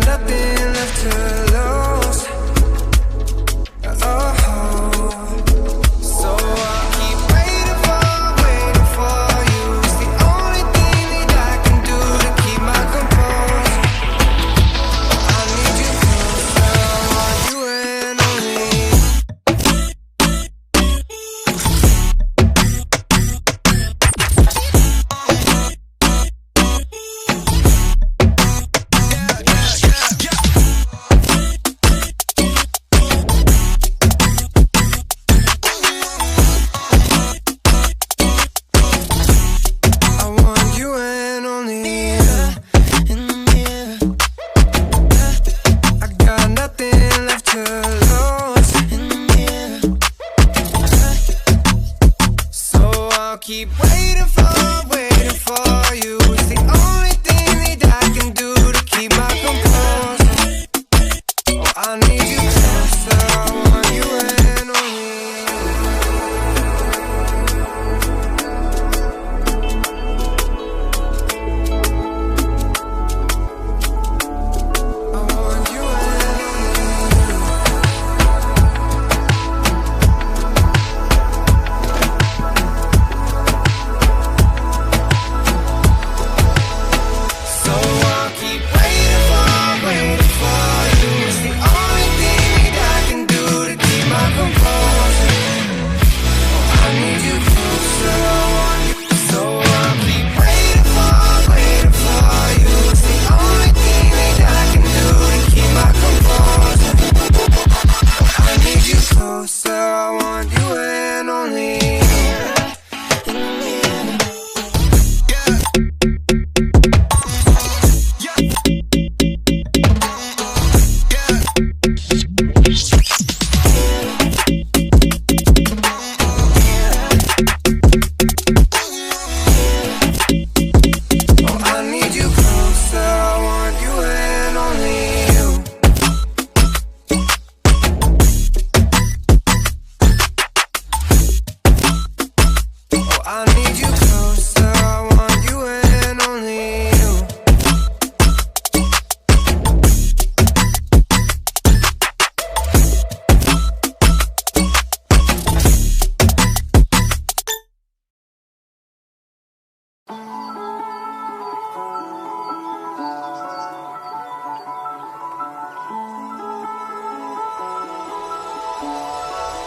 nothing left to lose. Oh, so I'll keep waiting for you. It's the only thing that I can do to keep my composure. I need you closer, I want you and only you. Keep waiting for you. It's the only thing that I can do to keep my composure. Oh, I need you closer, I want you and only I want you and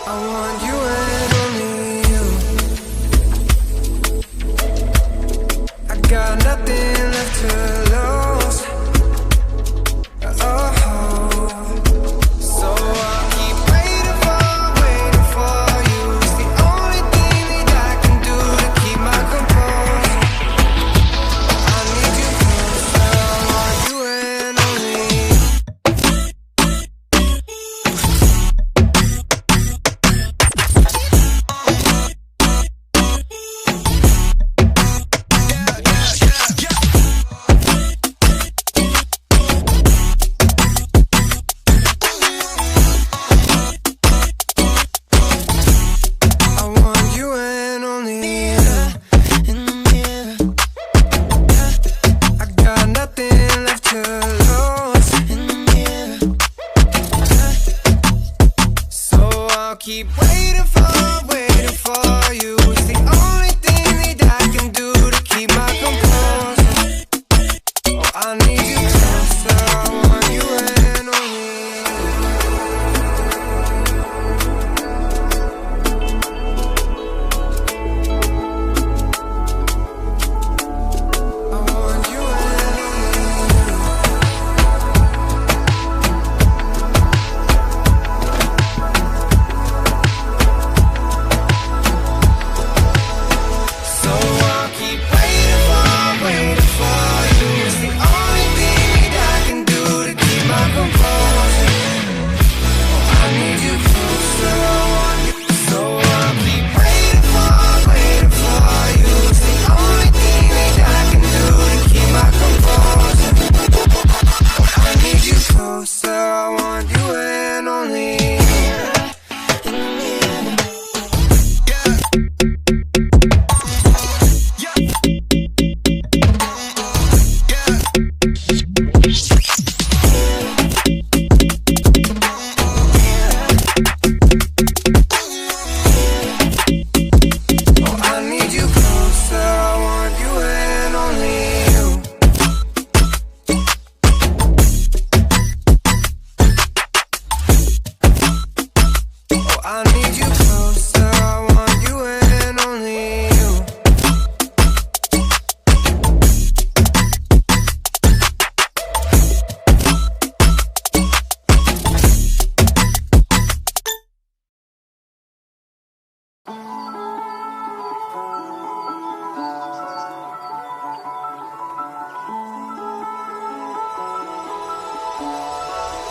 I want you and only you. I got nothing left to lose. Oh, so I'll keep waiting for you. It's the only thing that I can do to keep my composure. I need you closer, I want you and only you. Keep waiting for you. It's the only thing that I can do to keep my composure. Oh, I need you closer, I want you and only I want you and keep waiting for you. It's the only thing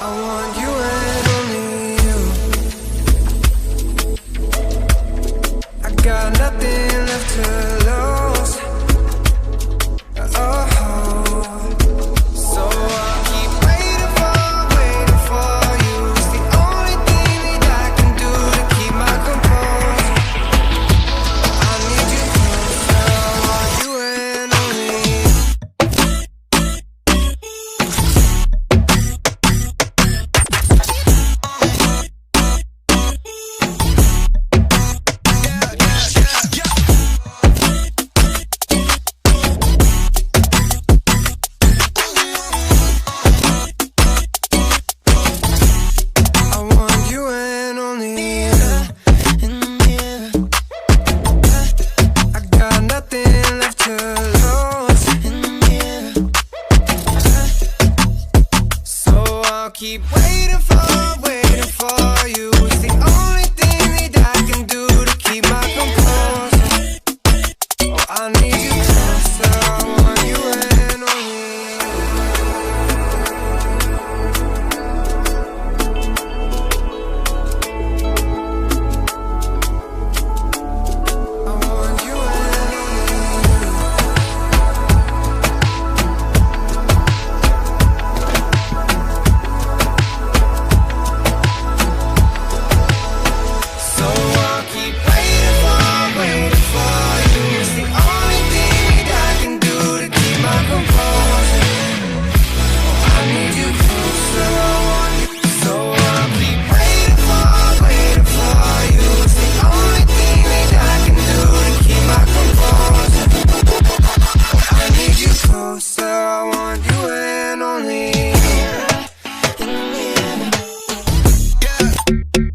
I want you and only you. I got nothing left to lose. Oh, so I'll keep waiting for you. It's the only thing that I can do to keep my composure. I need you closer. I want you and only you. I want you and only you. I got nothing left to lose. So I'll keep waiting for you. It's the only thing that I can do to keep my composure. Oh, I need you closer. I want you and only you. I want you and only you. So I'll keep waiting for you. It's the only thing that I can do to keep my composure. Oh, I need you closer. I want you. So I'll keep waiting for you. It's the only thing that I can do to keep my composure. Oh, I need you closer. I want you and only you. Yeah.